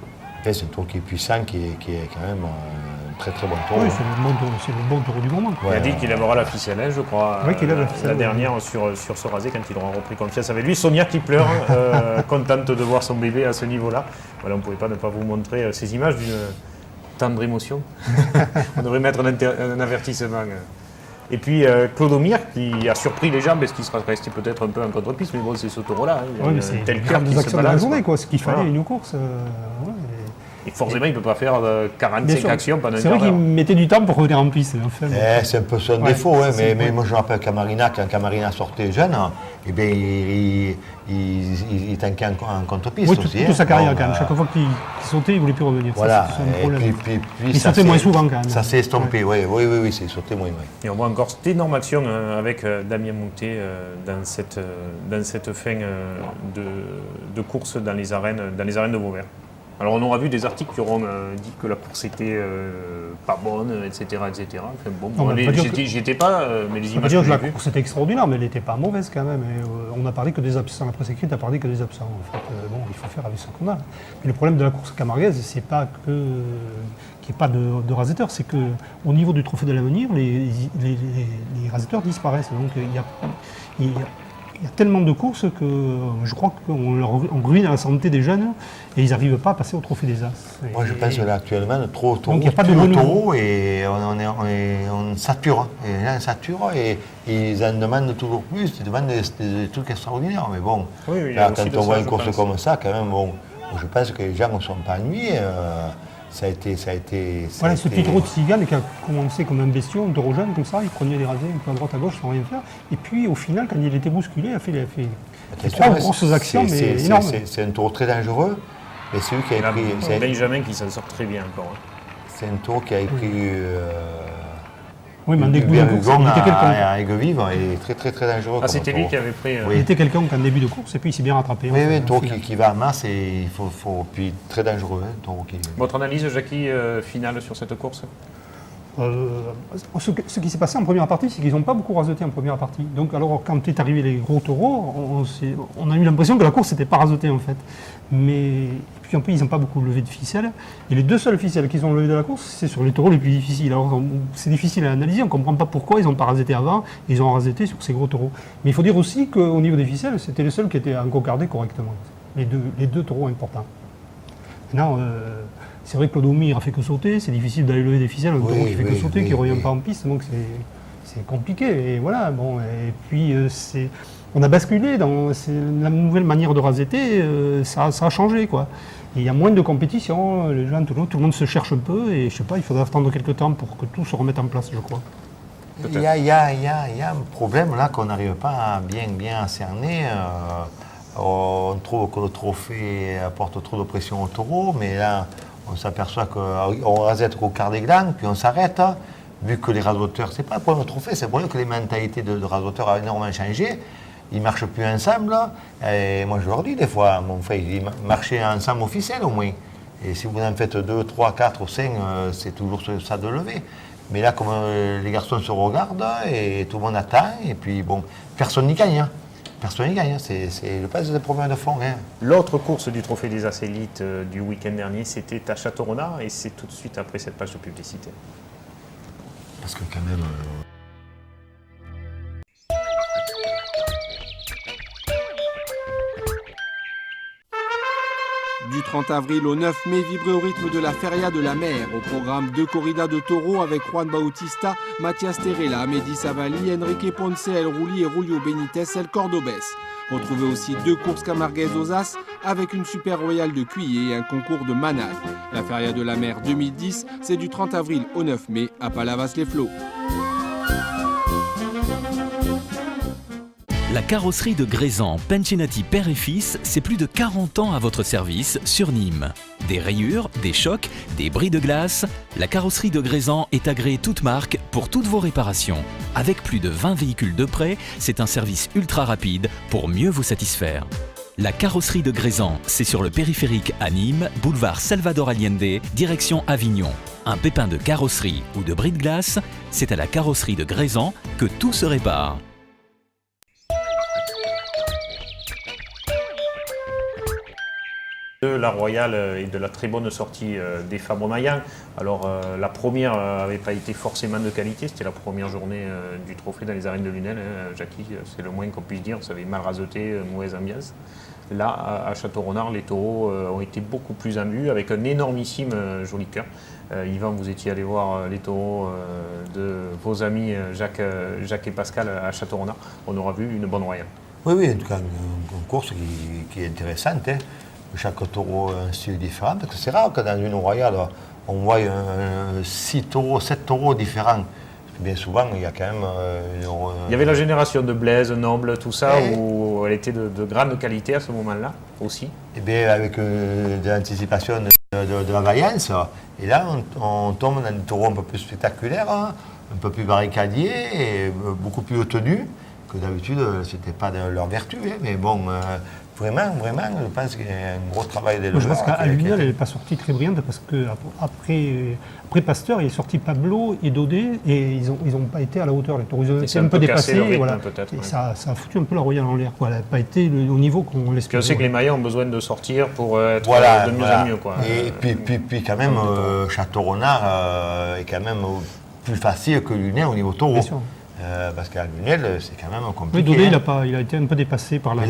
C'est un taureau qui est puissant, qui est quand même un très très bon taureau. Oui, c'est le bon taureau du moment. Il a dit qu'il lèvera la ficelle, je crois, la dernière sur ce rasé quand il aura repris confiance avec lui. Sonia qui pleure, contente de voir son bébé à ce niveau-là. Voilà, on ne pouvait pas ne pas vous montrer ces images d'une tendre émotion. On devrait mettre un avertissement. Et puis Clodomir qui a surpris les gens parce qu'il sera resté peut-être un peu en contre-piste, mais bon, c'est ce taureau-là. C'est tel cœur qui se balance. De la journée, ce qu'il fallait une course. Et forcément, il ne peut pas faire 45 actions pendant une C'est vrai qu'il mettait du temps pour revenir en piste. C'est un peu son défaut, mais moi je me rappelle Camarina, quand Camarina sortait jeune, il était en contre-piste aussi. Toute sa carrière quand même. Chaque fois qu'il sautait, il ne voulait plus revenir. Voilà. Il sautait moins souvent quand même. Ça s'est estompé, oui, c'est sauté moins. Et on voit encore cette énorme action avec Damien Moutet dans cette fin de course dans les arènes de Vauvert. Alors on aura vu des articles qui auront dit que la course était pas bonne, etc. Enfin, bon, j'y étais pas, mais les images que j'ai vues... La course était extraordinaire, mais elle n'était pas mauvaise quand même. Et, on a parlé que des absents, la presse écrite a parlé que des absents. En fait, il faut faire avec ce qu'on a. Mais le problème de la course camarguaise, c'est pas qu'il n'y ait pas de raseteurs, c'est qu'au niveau du Trophée de l'Avenir, les raseteurs disparaissent. Donc il y a tellement de courses que je crois qu'on ruine la santé des jeunes et ils n'arrivent pas à passer au Trophée des As. Moi je pense que là actuellement, trop donc il n'y a pas de taureau et on sature. Et là, on sature et ils en demandent toujours plus, ils demandent des trucs extraordinaires. Mais bon, là, quand on voit une course comme ça, quand même, bon, je pense que les gens ne sont pas ennuyés. Ça a été. Voilà, ce petit taureau de Cigale qui a commencé comme un bestiau, un taureau jeune comme ça, il prenait des rasés un peu à droite à gauche sans rien faire. Et puis au final, quand il était bousculé, il a fait trois grosses actions, mais énormes. C'est un taureau très dangereux. Et c'est lui qui a pris. C'est Benjamin qui s'en sort très bien encore. C'est un taureau qui a pris. Oui, mais en début de course, il était quelqu'un. À Aigues-Vives et très très très dangereux. Ah, c'était lui qui avait pris. Il était quelqu'un qu'en début de course et puis il s'est bien rattrapé. Oui, un taureau qui va à masse et il faut puis très dangereux. Taureau qui... Votre analyse, Jackie, finale sur cette course? Ce qui s'est passé en première partie, c'est qu'ils n'ont pas beaucoup rasoté en première partie. Donc, alors, quand est arrivé les gros taureaux, on a eu l'impression que la course n'était pas rasotée en fait. Mais puis en plus, ils n'ont pas beaucoup levé de ficelles. Et les deux seules ficelles qu'ils ont levées de la course, c'est sur les taureaux les plus difficiles. Alors, c'est difficile à analyser, on ne comprend pas pourquoi ils n'ont pas rasoté avant, ils ont rasoté sur ces gros taureaux. Mais il faut dire aussi qu'au niveau des ficelles, c'était les seuls qui étaient encocardés correctement. Les deux taureaux importants. Maintenant, c'est vrai que Clodomir a fait que sauter, c'est difficile d'aller lever des ficelles, un taureau qui fait que sauter, qui ne revient pas en piste, donc c'est compliqué. Et voilà, bon, et puis on a basculé dans la nouvelle manière de raseter, ça a changé, quoi. Et il y a moins de compétition, les gens, tout le monde se cherche un peu, et je sais pas, il faudra attendre quelques temps pour que tout se remette en place, je crois. Il y a un problème là qu'on n'arrive pas à bien cerner. On trouve que le trophée apporte trop de pression au taureau, mais là, on s'aperçoit qu'on rasette qu'au quart des glands, puis on s'arrête. Vu que les rasoteurs, c'est pas le problème du trophée, c'est le problème que les mentalités de rasoteurs ont énormément changé. Ils ne marchent plus ensemble. Et moi, je leur dis des fois, mon frère, ils marchez ensemble officiel au moins. Et si vous en faites 2, 3, 4 ou 5, c'est toujours ça de lever. Mais là, comme les garçons se regardent et tout le monde attend, et puis bon, personne n'y gagne. Personne n'y gagne, je pense que c'est des problèmes de fond. Hein. L'autre course du Trophée des As Élites du week-end dernier, c'était à Château-Renard, et c'est tout de suite après cette page de publicité. Parce que quand même... Du 30 avril au 9 mai, vibrez au rythme de la Feria de la Mer. Au programme 2 corridas de taureaux avec Juan Bautista, Mathias Terella, Mehdi Savali, Enrique Ponce, El Rouli et Julio Benitez, El Cordobés. Retrouvez aussi 2 courses camarguaises aux As avec une super royale de Cuillé et un concours de manade. La Feria de la Mer 2010, c'est du 30 avril au 9 mai à Palavas-les-Flots. La carrosserie de Grézan, Pencinati père et fils, c'est plus de 40 ans à votre service sur Nîmes. Des rayures, des chocs, des bris de glace, la carrosserie de Grézan est agréée toute marque pour toutes vos réparations. Avec plus de 20 véhicules de prêt, c'est un service ultra rapide pour mieux vous satisfaire. La carrosserie de Grézan, c'est sur le périphérique à Nîmes, boulevard Salvador Allende, direction Avignon. Un pépin de carrosserie ou de bris de glace, c'est à la carrosserie de Grézan que tout se répare. De la Royale et de la très bonne sortie des Fabre-Maillan. Alors la première n'avait pas été forcément de qualité, c'était la première journée du trophée dans les arènes de Lunel. Jackie, c'est le moins qu'on puisse dire, ça avait mal rasoté, mauvaise ambiance. Là, à Château-Renard, les taureaux ont été beaucoup plus en vue, avec un énormissime joli cœur. Yvan, vous étiez allé voir les taureaux de vos amis Jacques et Pascal à Château-Renard. On aura vu une bonne royale. Oui, en tout cas, une course qui est intéressante. Hein. Chaque taureau a un style différent, parce que c'est rare que dans une royale, on voit 7 taureaux différents. Bien souvent, il y a quand même... il y avait la génération de Blaise, Noble, tout ça, où elle était de grande qualité à ce moment-là, aussi. Et bien, avec de l'anticipation de la vaillance, et là, on tombe dans des taureaux un peu plus spectaculaires, hein, un peu plus barricadiers, et beaucoup plus tenus, que d'habitude, ce n'était pas de leur vertu, hein, mais bon... Vraiment, je pense qu'il y a un gros travail d'éleveur. Je pense qu'à Lunel, elle n'est pas sortie très brillante parce qu'après Pasteur, il est sorti Pablo et Daudet et ils n'ont pas été à la hauteur. Les taureaux ont été un peu dépassés. Voilà. Et ça a foutu un peu la Royale en l'air. Elle n'a pas été au niveau qu'on l'espérait. Je sais que les Mayens ont besoin de sortir pour être de mieux en mieux. Quoi. Et puis quand même, Château-Renard est quand même plus facile que Lunel au niveau taureau. Parce qu'à Lunel, c'est quand même compliqué. Oui, Daudet, il a été un peu dépassé par la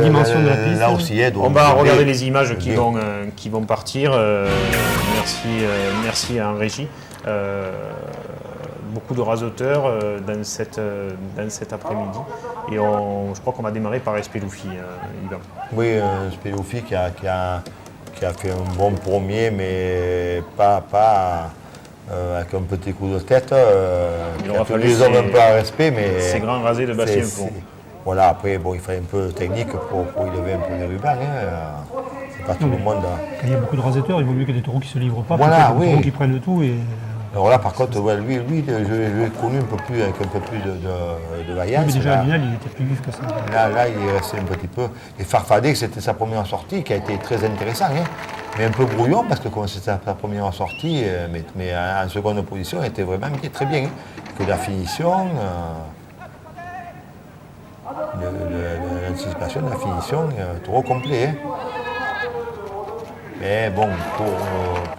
dimension de la piste. Là aussi, on va regarder les images qui vont partir. Merci à régie. Beaucoup de rasoteurs dans cet après-midi. Et je crois qu'on va démarrer par Espeloufi, Yvan. Oui, Espeloufi qui a qui a fait un bon premier, mais pas avec un petit coup de tête. Il Qui aura a tenu fallu les hommes un peu à respect, mais... C'est grand rasé de Bastien Font. Voilà, après, bon, il fallait un peu de technique pour y lever un peu les rubans. C'est pas tout le monde. Quand il y a beaucoup de raseteurs, il vaut mieux que des taureaux qui ne se livrent pas, Voilà, plutôt que des taureaux qui prennent le tout. Et... Alors là, par contre, ouais, lui, je l'ai connu un peu plus, avec un peu plus de vaillance. Oui, mais déjà, là, Lunel, il était plus vif que ça. là, il est resté un petit peu. Et Farfadé, c'était sa première sortie, qui a été très intéressant, hein, mais un peu brouillon, parce que comme c'était sa première sortie, mais en seconde position, il était vraiment très bien. Hein, que la finition, l'anticipation de la finition, trop complet. Hein. Mais bon,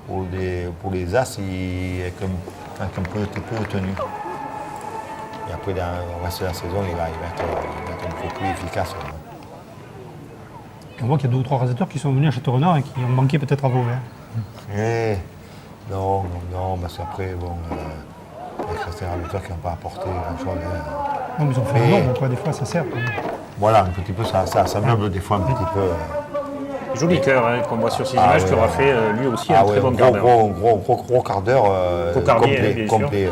pour les As, il est un peu tenu. Et après, dans le reste de la saison, il va être un peu plus efficace. On voit qu'il y a 2 ou 3 raseteurs qui sont venus à Château-Renard et qui ont manqué peut-être à Vauvert. Non, parce qu'après, bon, les raseteurs qui n'ont pas apporté grand-chose. Non, mais ils ont fait un nombre, quoi, des fois, ça sert. Voilà, un petit peu, ça meuble des fois un petit peu. Joli cœur hein, qu'on voit sur ces images, qui aura fait lui aussi un très bon quart d'heure. Gros quart d'heure complet.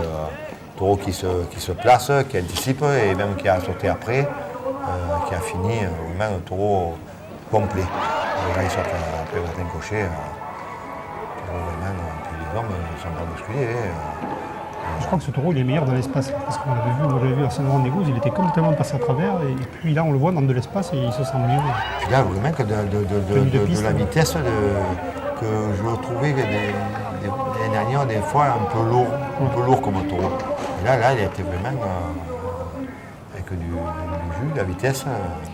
Taureau qui se place, qui anticipe et même qui a sauté après, qui a fini vraiment un taureau complet. Et là, il saute après Martin Cochet. Puis les hommes ne sont pas bousculés. Je crois que ce taureau, il est meilleur dans l'espace. Parce qu'on l'avait vu à Saint-Laurent-des-Gouzes, il était complètement passé à travers. Et puis là, on le voit dans de l'espace et il se sent mieux. Puis là, vraiment, que de la vitesse que je le trouvais l'année dernière, des fois, un peu lourd comme un taureau. Et là, il était vraiment avec du jus, de la vitesse.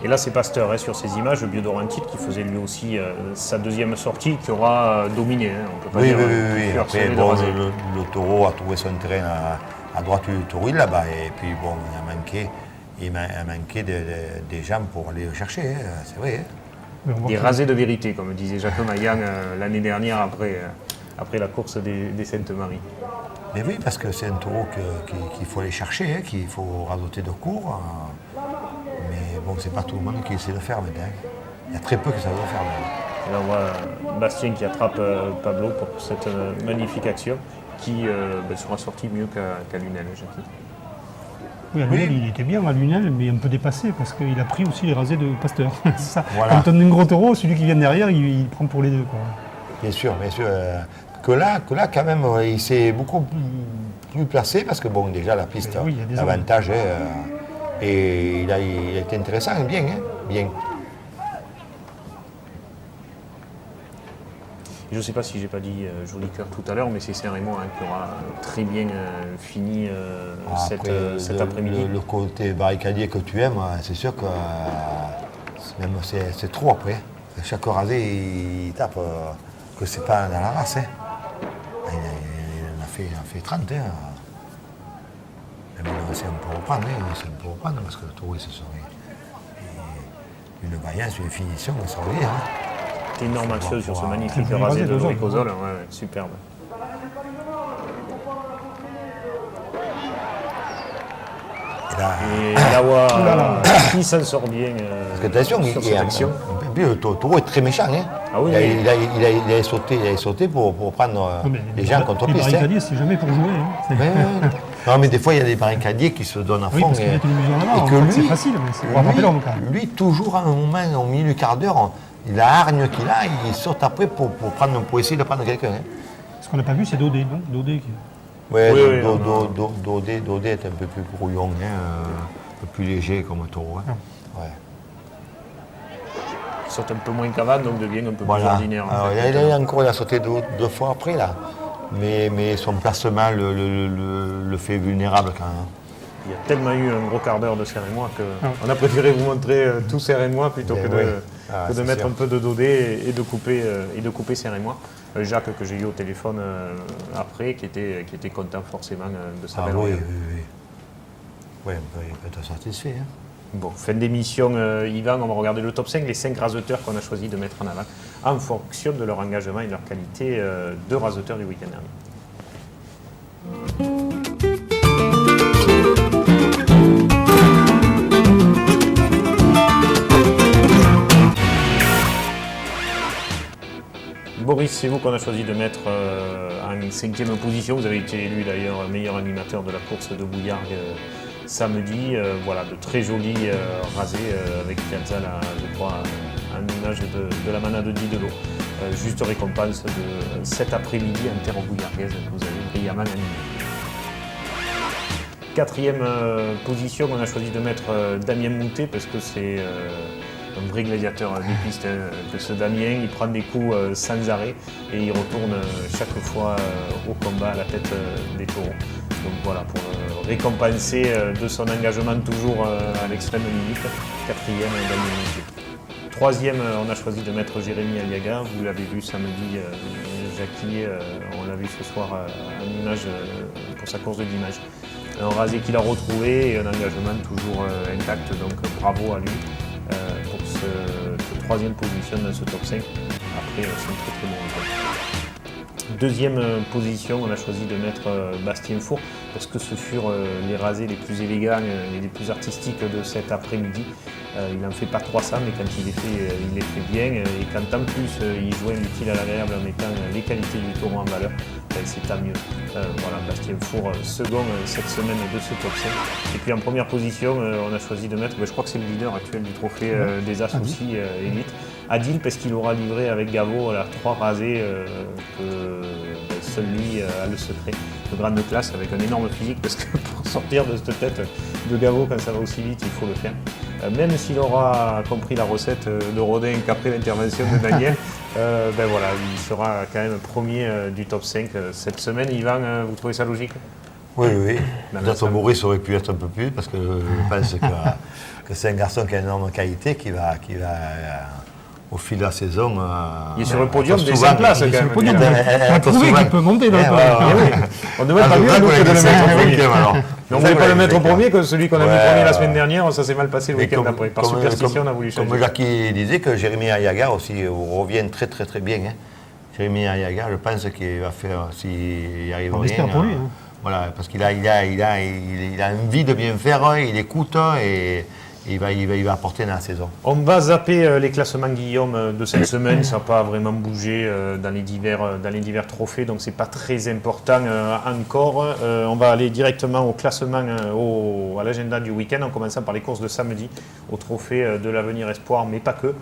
Et là, c'est Pasteur, hein, sur ces images, le Biodorantite qui faisait lui aussi sa deuxième sortie, qui aura dominé. Hein, on peut pas dire. Oui. Après, bon, le taureau a trouvé son terrain à droite du tauril là-bas. Et puis, bon, il a manqué des jambes pour aller le chercher, hein, c'est vrai. Hein. Des rasés de vérité, comme disait Jacques Maillan l'année dernière après la course des Saintes-Maries. Mais oui, parce que c'est un taureau qu'il faut aller chercher, hein, qu'il faut radoter de cours. Mais bon, c'est pas tout le monde qui essaie de le faire maintenant. Il y a très peu qui savent le faire maintenant. Et là, on voit Bastien qui attrape Pablo pour cette magnifique action qui sera sortie mieux qu'à Lunel, Jacques. Oui, à Lunel, il était bien à Lunel, mais un peu dépassé parce qu'il a pris aussi les rasés de Pasteur. C'est ça. Voilà. Quand on a un gros taureau, celui qui vient derrière, il prend pour les deux. Quoi. Bien sûr. Que là, quand même, il s'est beaucoup plus placé parce que, bon, déjà, la piste, l'avantage, et il a été intéressant, bien. Je ne sais pas si j'ai pas dit Joli Cœur tout à l'heure, mais c'est Saint-Rémy qui aura très bien fini cet après-midi. Le côté barricadier que tu aimes, c'est sûr que c'est trop après. Chaque rasé, il tape que c'est pas dans la race. Hein. Il en a fait 30. Hein. Mais c'est un peu reprendre, parce que le taureau, ce serait une vaillance, une finition, ça veut dire. Hein. Énorme action sur ce magnifique rasé de Loïc Ozol, superbe. Et là, qui s'en sort bien parce que attention, sur cette action. Le taureau est très méchant. Hein. Ah oui, il a sauté pour prendre les gens contre piste. Les barricadiers, c'est jamais pour jouer. Hein. Non, mais des fois, il y a des barricadiers qui se donnent à fond. Parce qu'il y a une mesure là-bas, c'est facile, mais c'est pour rattraper l'homme. Lui, toujours à un moment, au milieu du quart d'heure, il a hargne qu'il a, il saute après pour essayer de prendre quelqu'un. Hein. Ce qu'on n'a pas vu, c'est Dodé, non Dodé qui... Oui, Dodé est un peu plus brouillon, un peu plus léger comme un taureau. Hein. Ouais. Il saute un peu moins qu'avant, donc devient un peu plus ordinaire. Il a sauté deux fois après, là. Mais son placement le fait vulnérable quand même. Il y a tellement eu un gros quart d'heure de Saint-Rémy qu'on a préféré vous montrer tout Saint-Rémy plutôt que de mettre un peu de Dodé et de couper Saint-Rémy. Jacques, que j'ai eu au téléphone après, qui était content forcément de sa belle royale. Oui, il peut être satisfait. Hein. Bon, fin d'émission, Yvan, on va regarder le top 5, les 5 raseteurs qu'on a choisi de mettre en avant en fonction de leur engagement et de leur qualité de raseteurs du week-end dernier. Boris, c'est vous qu'on a choisi de mettre en 5e position. Vous avez été élu d'ailleurs meilleur animateur de la course de Bouillargues samedi. Voilà, de très jolis rasés avec Piazza, je crois, en image de la manade d'Idelot. Juste récompense de cet après-midi en terre bouillargaise que vous avez brillamment animé. 4e position, on a choisi de mettre Damien Moutet parce que c'est un vrai gladiateur des pistes que ce Damien. Il prend des coups sans arrêt et il retourne chaque fois au combat à la tête des taureaux. Donc voilà, pour récompenser de son engagement toujours à l'extrême limite. 4e, Damien Moutet. 3e, on a choisi de mettre Jérémy Aliaga. Vous l'avez vu samedi, Jackie, on l'a vu ce soir en image pour sa course de dimanche. Un rasé qu'il a retrouvé et un engagement toujours intact, donc bravo à lui pour cette 3e position dans ce top 5. Après, c'est un très très bon week-end. 2e position, on a choisi de mettre Bastien Four parce que ce furent les rasés les plus élégants et les plus artistiques de cet après-midi. Il n'en fait pas 300, mais quand il les fait bien. Et quand en plus il joint l'utile à l'agréable en mettant les qualités du taureau en valeur, c'est tant mieux. Voilà, Bastien Four, second cette semaine de ce top 5. Et puis en première position, on a choisi de mettre, je crois que c'est le leader actuel du trophée des As aussi, Élite, Adil, parce qu'il aura livré avec Gaveau 3 rasés que seul lui a le secret de grande classe, avec un énorme physique, parce que pour sortir de cette tête de Gaveau quand ça va aussi vite, il faut le faire. Même s'il aura compris la recette de Rodin qu'après l'intervention de Daniel, voilà, il sera quand même premier du top 5 cette semaine. Yvan, vous trouvez ça logique? Oui. Peut-être Boris aurait pu être un peu plus, parce que je pense que c'est un garçon qui a une énorme qualité, qui va au fil de la saison. Il est sur le podium des 5 places quand même. On a prouvé qu'il peut monter dans le podium. On ne demande pas mieux que de le mettre au premier. On ne voulait pas le mettre au premier, que celui qu'on a mis premier la semaine dernière, ça s'est mal passé le week-end d'après. Par superstition, on a voulu changer. Comme Jackie disait, que Jérémy Aliaga aussi revient très très très bien. Jérémy Aliaga, je pense qu'il va faire, s'il y arrive rien. On espère pour lui. Voilà, parce qu'il a envie de bien faire, il écoute et il va apporter dans la saison. On va zapper les classements Guillaume de cette semaine. Ça n'a pas vraiment bougé dans les divers trophées, donc c'est pas très important encore. On va aller directement au classement, à l'agenda du week-end, en commençant par les courses de samedi au trophée de l'Avenir Espoir, mais pas que.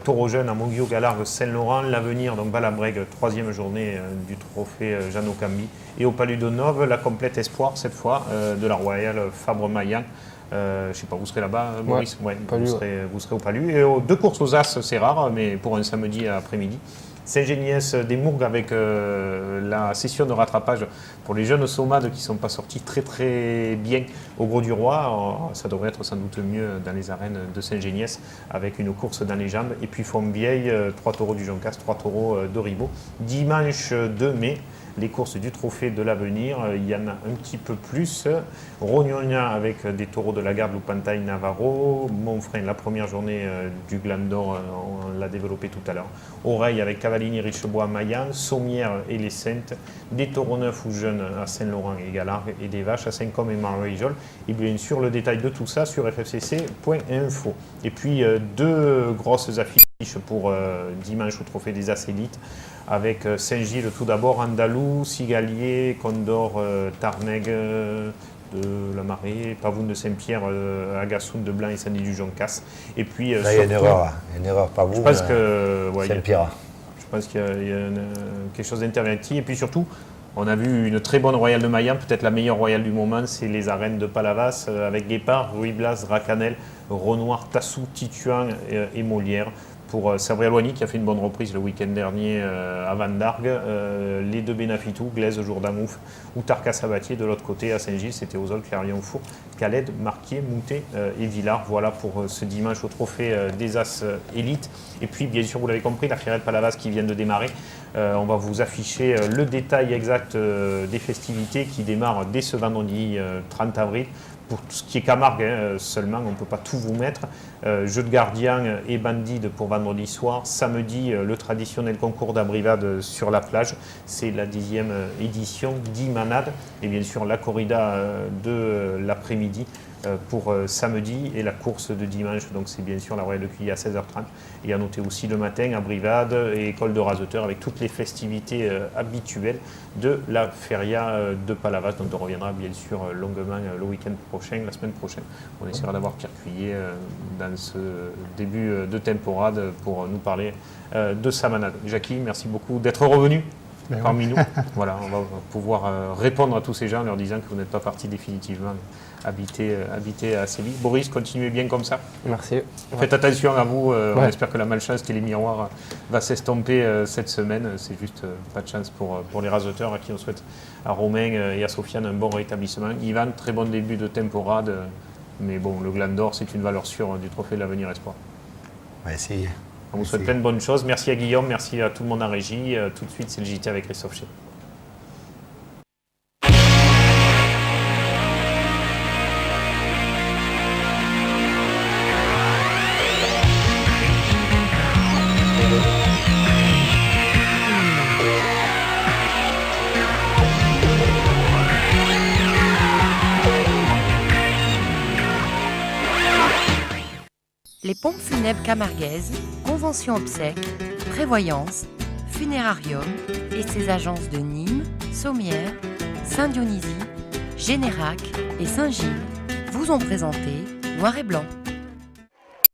Taureau jeune à Montguillot, Galargue, Saint-Laurent, l'Avenir, donc Balabrègue, 3e journée du trophée Jeannot Cambi. Et au Palais de Nove, la complète Espoir, cette fois, de la Royale Fabre-Maillan. Je ne sais pas, vous serez là-bas, Maurice? Vous serez au Palu. Et 2 courses aux As, c'est rare, mais pour un samedi après-midi. Saint-Géniès des Mourgues avec la session de rattrapage pour les jeunes Somades qui ne sont pas sortis très très bien au Gros du Roi. Ça devrait être sans doute mieux dans les arènes de Saint-Géniès avec une course dans les jambes. Et puis Fontvieille, 3 taureaux du Joncas, 3 taureaux de Ribot. Dimanche 2 mai, les courses du trophée de l'Avenir, il y en a un petit peu plus. Rognonia avec des taureaux de la Garde, Loupantaille, Navarro. Montfrein, la première journée du Gland d'Or, on l'a développé tout à l'heure. Oreille avec Cavallini, Richebois, Maillan. Sommières et les Saintes. Des taureaux neufs ou jeunes à Saint-Laurent et Galargue. Et des vaches à Saint-Côme et Maréjol. Et bien sûr, le détail de tout ça sur ffcc.info. Et puis 2 grosses affiches pour dimanche au trophée des As Élites, avec Saint-Gilles tout d'abord, Andalou, Cigalier, Condor, Tarneg de la Marée, Pavoune de Saint-Pierre, Agassoun de Blanc et Sandy du Joncas. Et puis là, il y a une erreur, Pavoune, je pense que Saint-Pierre. Je pense qu'il y a quelque chose d'interverti. Et puis surtout, on a vu une très bonne Royale de Maillan, peut-être la meilleure Royale du moment, c'est les arènes de Palavas, avec Guépard, Ruy Blas, Racanel, Renoir, Tassou, Tituan et Molière. Pour Sabrialoigny qui a fait une bonne reprise le week-end dernier à Van Dargue, les 2 Benafitou, Glaise, Jourdamouf ou Tarka Sabatier. De l'autre côté à Saint-Gilles, c'était Ozol, Clarion-Four, Caled, Marquier, Moutet et Villard. Voilà pour ce dimanche au trophée des As Élites. Et puis bien sûr, vous l'avez compris, la Fiérette Palavas qui vient de démarrer. On va vous afficher le détail exact des festivités qui démarrent dès ce vendredi 30 avril. Pour tout ce qui est Camargue, seulement, on ne peut pas tout vous mettre. Jeu de gardien et bandide pour vendredi soir. Samedi, le traditionnel concours d'abrivade sur la plage. C'est la 10e édition, 10 manades. Et bien sûr, la corrida de l'après-midi pour samedi et la course de dimanche. Donc c'est bien sûr la Royale de Cuilly à 16h30. Et à noter aussi le matin à Brivade et École de Raseteurs avec toutes les festivités habituelles de la Feria de Palavas, dont on reviendra bien sûr longuement le week-end prochain, la semaine prochaine. On essaiera d'avoir Pierre Cuillet dans ce début de temporade pour nous parler de sa manade. Jackie, merci beaucoup d'être revenu parmi nous. Voilà, on va pouvoir répondre à tous ces gens en leur disant que vous n'êtes pas parti définitivement habiter à Séville. Boris, continuez bien comme ça. Merci. Faites attention à vous. On espère que la malchance qui est les miroirs va s'estomper cette semaine. C'est juste pas de chance pour les raseteurs à qui on souhaite à Romain et à Sofiane un bon rétablissement. Yvan, très bon début de temporade. Mais bon, le Gland d'Or, c'est une valeur sûre du trophée de l'Avenir Espoir. On va essayer. On vous souhaite plein de bonnes choses. Merci à Guillaume, merci à tout le monde en régie. Tout de suite, c'est le JT avec Christophe Chez. Les pompes funèbres camarguaises, convention obsèques, prévoyance, funérarium et ses agences de Nîmes, Sommières, Saint-Dionysie, Générac et Saint-Gilles vous ont présenté Noir et Blanc.